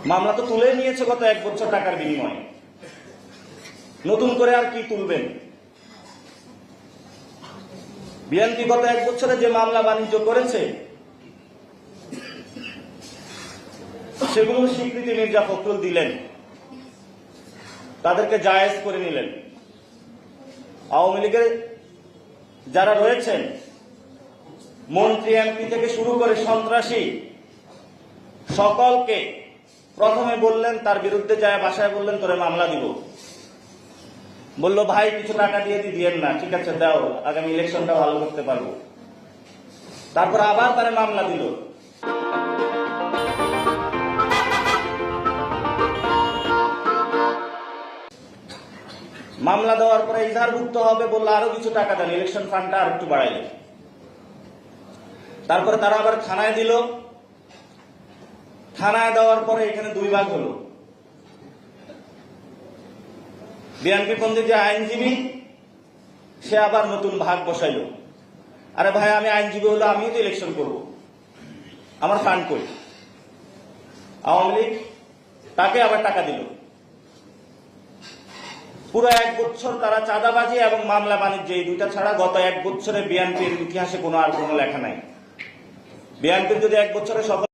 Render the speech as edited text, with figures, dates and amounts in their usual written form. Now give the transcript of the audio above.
মামলা তো তুলে নিয়েছে গত 1 বছর টাকার বিনিময়ে, নতুন করে আর কি তুলবেন? বিএনপি গত 1 বছরে যে মামলা বাণিজ্য করেছে সেগুলো স্বীকৃতি মির্জা ফখরুল দিলেন, তাদেরকে জায়েজ করে নিলেন। আওয়ামী লীগের যারা রয়েছেন, মন্ত্রী এমপি থেকে শুরু করে সন্ত্রাসী, সকলকে প্রথমে বললেন, তার বিরুদ্ধে যায় বাসায় বললেন তোরে মামলা দিব। বললো ভাই কিছু টাকা দিয়ে দিয়েন না, ঠিক আছে দাও, আগামী ইলেকশনটা ভালো করতে পারবো। তারপর আবার তারা মামলা দিল। মামলা দেওয়ার পরে ইজহারভুক্ত হবে বললো আরো কিছু টাকা দেন, ইলেকশন ফান্ডটা আর একটু বাড়াইলেন। তারপরে তারা আবার থানায় দিল। থানায় দেওয়ার পরে এখানে 2 ভাগ হলো। বিএনপি পন্থী যে আইনজীবী সে আবার নতুন ভাগ বসাইল। আরে ভাই আমি আইনজীবী হলো, আমিও তো ইলেকশন করব, আমার ফান্ড কই? আওয়ামী লীগ তাকে আবার টাকা দিল। পুরো 1 বছর তারা চাঁদাবাজি এবং মামলা বাণিজ্য, এই দুইটা ছাড়া গত 1 বছরে বিএনপির ইতিহাসে কোনো লেখা নাই। বিএনপির যদি 1 বছরে সফল